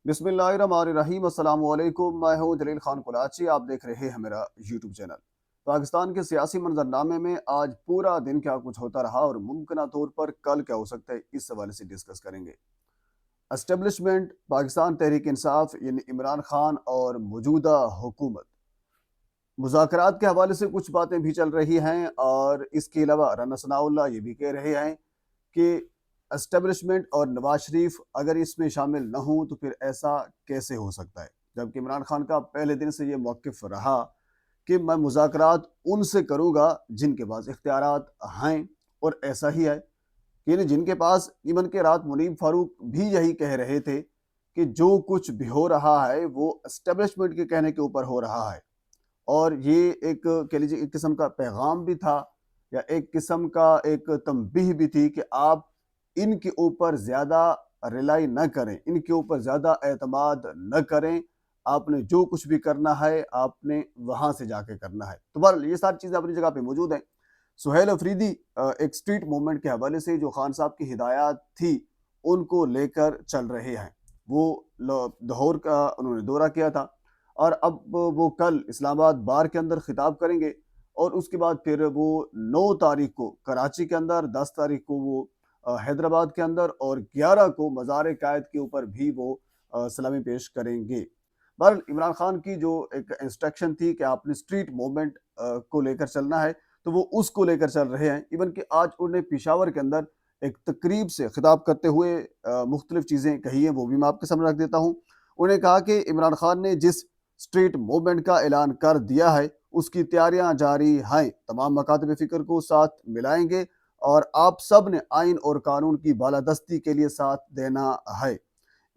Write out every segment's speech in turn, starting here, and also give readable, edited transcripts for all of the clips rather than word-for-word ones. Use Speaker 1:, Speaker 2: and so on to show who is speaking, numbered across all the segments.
Speaker 1: बिस्मिल्लाहिर्रहमानिर्रहीम। अस्सलाम वालेकुम। मैं हूँ जलील खान कुलाची। आप देख रहे हैं मेरा यूट्यूब चैनल। पाकिस्तान के सियासी मंजरनामे में आज पूरा दिन क्या कुछ होता रहा और मुमकिन तौर पर कल क्या हो सकता है, इस हवाले से डिस्कस करेंगे। एस्टेब्लिशमेंट पाकिस्तान तहरीक इंसाफ यानी इमरान खान और मौजूदा हुकूमत मुज़ाकरात के हवाले से कुछ बातें भी चल रही हैं, और इसके अलावा राना सनाउल्लाह ये भी कह रहे हैं कि एस्टेब्लिशमेंट और नवाज शरीफ अगर इसमें शामिल न हों तो फिर ऐसा कैसे हो सकता है। जबकि इमरान खान का पहले दिन से ये मौक़िफ़ रहा कि मैं मुज़ाकरात उनसे करूँगा जिनके पास इख्तियारात हैं, और ऐसा ही है। यानी जिनके पास इवन के रात मुनीब फारूक भी यही कह रहे थे कि जो कुछ भी हो रहा है वो एस्टेब्लिशमेंट के कहने के ऊपर हो रहा है। और ये एक कह लीजिए एक किस्म का पैगाम भी था, या एक किस्म का एक तंबीह भी थी कि आप इनके ऊपर ज़्यादा रिलाई न करें, इनके ऊपर ज़्यादा एतमाद न करें। आपने जो कुछ भी करना है आपने वहाँ से जाके करना है। तो बहरहाल ये सारी चीज़ें अपनी जगह पे मौजूद हैं। सुहेल अफरीदी एक स्ट्रीट मूवमेंट के हवाले से जो खान साहब की हिदायत थी उनको लेकर चल रहे हैं। वो लाहौर का उन्होंने दौरा किया था, और अब वो कल इस्लामाबाद बार के अंदर खिताब करेंगे, और उसके बाद फिर वो 9 तारीख को कराची के अंदर, 10 तारीख को वो हैदराबाद के अंदर, और 11 को मज़ार कायद के ऊपर भी वो सलामी पेश करेंगे। बहरहाल इमरान खान की जो एक इंस्ट्रक्शन थी कि आपने स्ट्रीट मूवमेंट को लेकर चलना है, तो वो उसको लेकर चल रहे हैं। इवन कि आज उन्होंने पेशावर के अंदर एक तकरीब से खिताब करते हुए मुख्तलिफ चीज़ें कही हैं, वो भी मैं आपके सामने रख देता हूँ। उन्होंने कहा कि इमरान खान ने जिस स्ट्रीट मूवमेंट का ऐलान कर दिया है उसकी तैयारियां जारी हैं, तमाम मकातब फ़िक्र को साथ मिलाएंगे, और आप सब ने आइन और कानून की बालादस्ती के लिए साथ देना है।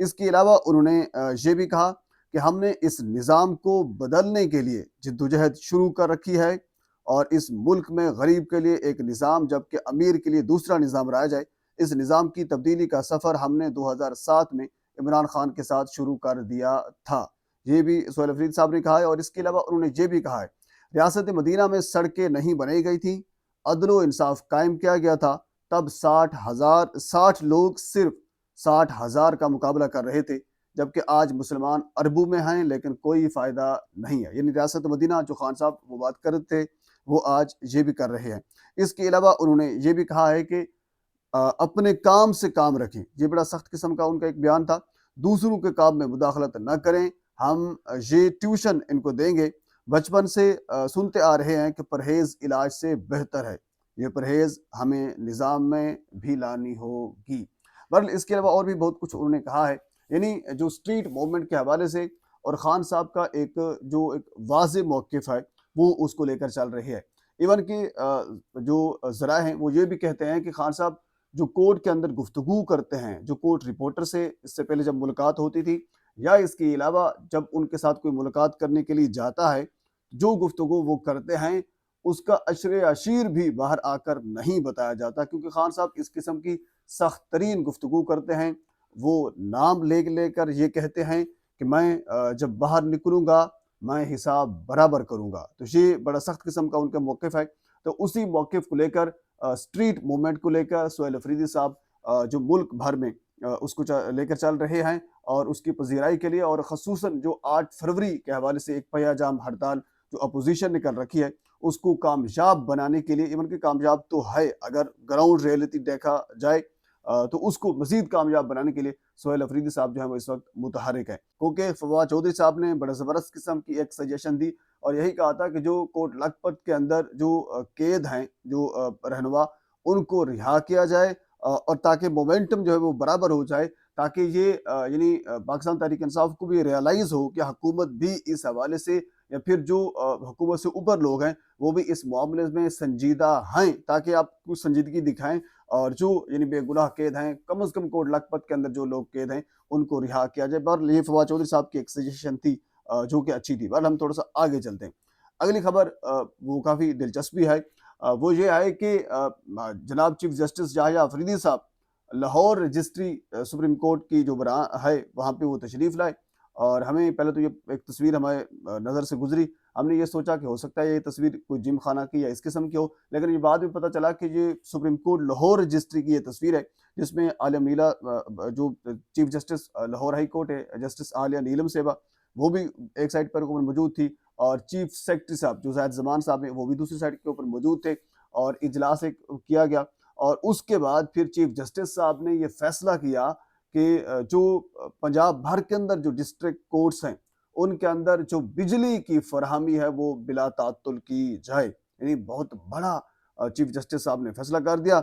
Speaker 1: इसके अलावा उन्होंने ये भी कहा कि हमने इस निज़ाम को बदलने के लिए जद्दोजहद शुरू कर रखी है, और इस मुल्क में गरीब के लिए एक निज़ाम जबकि अमीर के लिए दूसरा निज़ाम रहा जाए, इस निज़ाम की तब्दीली का सफ़र हमने 2007 में इमरान खान के साथ शुरू कर दिया था। ये भी सुहेल अफरीद साहब ने कहा है। और इसके अलावा उन्होंने ये भी कहा है, रियासत मदीना में सड़कें नहीं बनाई गई थी, अदल इंसाफ कायम किया गया था, तब 60 लोग सिर्फ 60,000 का मुकाबला कर रहे थे, जबकि आज मुसलमान अरबों में हैं लेकिन कोई फ़ायदा नहीं है। यानी रियासत मदीना जो खान साहब वो बात कर रहे थे वो आज ये भी कर रहे हैं। इसके अलावा उन्होंने ये भी कहा है कि अपने काम से काम रखें। ये बड़ा सख्त किस्म का उनका एक बयान था। दूसरों के काम में मुदाखलत न करें। हम ये ट्यूशन इनको देंगे। बचपन से सुनते आ रहे हैं कि परहेज़ इलाज से बेहतर है। ये परहेज़ हमें निज़ाम में भी लानी होगी। बहरहाल इसके अलावा और भी बहुत कुछ उन्होंने कहा है। यानी जो स्ट्रीट मूवमेंट के हवाले से और ख़ान साहब का एक जो एक वाज़ेह मौक़िफ़ है, वो उसको लेकर चल रही है। इवन कि जो ज़राए हैं वो ये भी कहते हैं कि ख़ान साहब जो कोर्ट के अंदर गुफ्तगू करते हैं, जो कोर्ट रिपोर्टर से इससे पहले जब मुलाकात होती थी, या इसके अलावा जब उनके साथ कोई मुलाकात करने के लिए जाता है, जो गुफ्तगू वो करते हैं उसका अशरे अशीर भी बाहर आकर नहीं बताया जाता, क्योंकि खान साहब इस किस्म की सख्त तरीन गुफ्तगू करते हैं। वो नाम ले लेकर ये कहते हैं कि मैं जब बाहर निकलूंगा मैं हिसाब बराबर करूंगा। तो ये बड़ा सख्त किस्म का उनका मौक़िफ़ है। तो उसी मौक़िफ़ को लेकर स्ट्रीट मूवमेंट को लेकर सुहेल अफरीदी साहब जो मुल्क भर में उसको लेकर चल रहे हैं, और उसकी पजीराई के लिए, और ख़ुसूसन जो 8 फरवरी के हवाले से एक पहिया-जाम हड़ताल जो अपोजिशन ने कर रखी है उसको कामयाब बनाने के लिए, इवन कि कामयाब तो है अगर ग्राउंड रियलिटी देखा जाए, तो उसको मज़ीद कामयाब बनाने के लिए सुहेल अफरीदी साहब जो है वो इस वक्त मुतहरिक है। क्योंकि फवाद चौधरी साहब ने बड़ा ज़बरदस्त किस्म की एक सजेशन दी, और यही कहा था कि जो कोट लखपत के अंदर जो कैद हैं, जो रहनुमा, उनको रिहा किया जाए, और ताकि मोमेंटम जो है वो बराबर हो जाए, ताकि ये यानी पाकिस्तान तहरीक इंसाफ को भी रियलाइज़ हो कि हुकूमत भी इस हवाले से, या फिर जो हुकूमत से ऊपर लोग हैं वो भी इस मामले में संजीदा हैं, ताकि आप कुछ संजीदगी दिखाएं, और जो यानी बेगुनाह कैद हैं, कम अज़ कम कोट लखपत के अंदर जो लोग कैद हैं उनको रिहा किया जाए। बहरहाल ये फवाद चौधरी साहब की एक सजेशन थी जो कि अच्छी थी। बहरहाल हम थोड़ा सा आगे चलते हैं। अगली खबर वो काफ़ी दिलचस्प भी है। वो ये है कि जनाब चीफ जस्टिस याहिया अफरीदी साहब लाहौर रजिस्ट्री सुप्रीम कोर्ट की जो बरा है वहाँ पे वो तशरीफ़ लाए, اور ہمیں پہلے تو یہ ایک تصویر ہمارے نظر سے گزری، ہم نے یہ سوچا کہ ہو سکتا ہے یہ تصویر کوئی جم خانہ کی یا اس قسم کی ہو، لیکن یہ بعد میں پتہ چلا کہ یہ سپریم کورٹ لاہور رجسٹری کی یہ تصویر ہے، جس میں عالیہ نیلا جو chief justice Lahore high court ہے جسٹس عالیہ نیلم صاحبہ، وہ بھی ایک سائڈ پر اوپر موجود تھی، اور چیف سیکرٹری صاحب جو زاہد زمان صاحب ہیں وہ بھی دوسری سائڈ کے اوپر موجود تھے، اور اجلاس ایک کیا گیا، اور اس کے بعد پھر چیف جسٹس صاحب نے یہ فیصلہ کیا کہ جو پنجاب بھر کے اندر جو ڈسٹرکٹ کورٹس ہیں ان کے اندر جو بجلی کی فراہمی ہے وہ بلا تعطل کی جائے، یعنی بہت بڑا چیف جسٹس صاحب نے فیصلہ کر دیا۔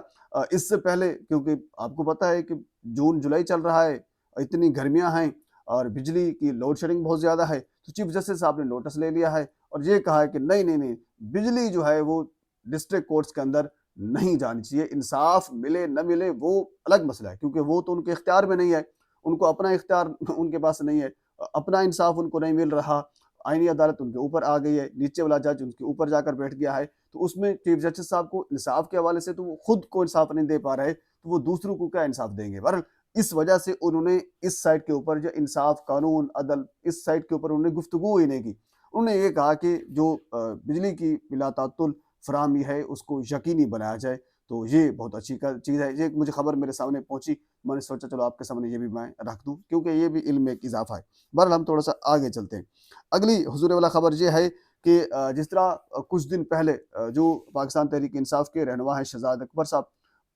Speaker 1: اس سے پہلے کیونکہ آپ کو پتہ ہے کہ جون جولائی چل رہا ہے، اتنی گرمیاں ہیں اور بجلی کی لوڈ شیڈنگ بہت زیادہ ہے، تو چیف جسٹس صاحب نے نوٹس لے لیا ہے اور یہ کہا ہے کہ نہیں نہیں نہیں، بجلی جو ہے وہ ڈسٹرکٹ کورٹس کے اندر نہیں جانی چاہیے، انصاف ملے نہ ملے وہ الگ مسئلہ ہے، کیونکہ وہ تو ان کے اختیار میں نہیں ہے، ان کو اپنا اختیار ان کے پاس نہیں ہے، اپنا انصاف ان کو نہیں مل رہا، آئینی عدالت ان کے اوپر آ گئی ہے، نیچے والا جج ان کے اوپر جا کر بیٹھ گیا ہے، تو اس میں چیف جسٹس صاحب کو انصاف کے حوالے سے تو وہ خود کو انصاف نہیں دے پا رہے، تو وہ دوسروں کو کیا انصاف دیں گے؟ بہرحال اس وجہ سے انہوں نے اس سائٹ کے اوپر جو انصاف، قانون، عدل، اس سائٹ کے اوپر انہوں نے گفتگو ہی نہیں کی، انہوں نے یہ کہا کہ جو بجلی کی بلا تعطل فراہمی ہے اس کو یقینی بنایا جائے، تو یہ بہت اچھی چیز ہے، یہ مجھے خبر میرے سامنے پہنچی، میں نے سوچا چلو آپ کے سامنے یہ بھی میں رکھ دوں کیونکہ یہ بھی علم میں ایک اضافہ ہے۔ بہرحال ہم تھوڑا سا آگے چلتے ہیں، اگلی حضور والا خبر یہ ہے کہ جس طرح کچھ دن پہلے جو پاکستان تحریک انصاف کے رہنما ہیں شہزاد اکبر صاحب،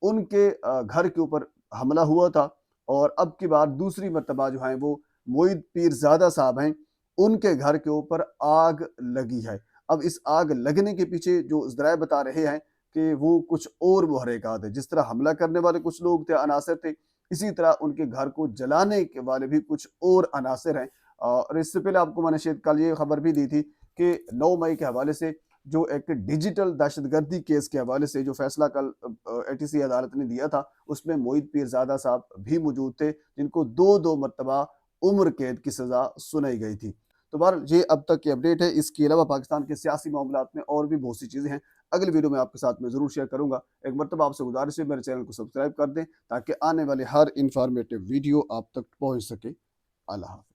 Speaker 1: ان کے گھر کے اوپر حملہ ہوا تھا، اور اب کی بار دوسری مرتبہ جو ہیں وہ معید پیرزادہ صاحب ہیں، ان کے گھر کے اوپر آگ لگی ہے۔ اب اس آگ لگنے کے پیچھے جو ذرائع بتا رہے ہیں کہ وہ کچھ اور محرکات ہیں، جس طرح حملہ کرنے والے کچھ لوگ تھے، عناصر تھے، اسی طرح ان کے گھر کو جلانے کے والے بھی کچھ اور عناصر ہیں، اور اس سے پہلے آپ کو میں نے شاید کل یہ خبر بھی دی تھی کہ 9 مئی کے حوالے سے جو ایک ڈیجیٹل دہشت گردی کیس کے حوالے سے جو فیصلہ کل اے ٹی سی عدالت نے دیا تھا، اس میں معید پیرزادہ صاحب بھی موجود تھے، جن کو 2 مرتبہ عمر قید کی سزا سنائی گئی تھی۔ تو بہرحال یہ اب تک کی اپڈیٹ ہے، اس کے علاوہ پاکستان کے سیاسی معاملات میں اور بھی بہت سی چیزیں ہیں، اگلی ویڈیو میں آپ کے ساتھ میں ضرور شیئر کروں گا۔ ایک مرتبہ آپ سے گزارش ہے میرے چینل کو سبسکرائب کر دیں تاکہ آنے والے ہر انفارمیٹیو ویڈیو آپ تک پہنچ سکے۔ اللہ حافظ۔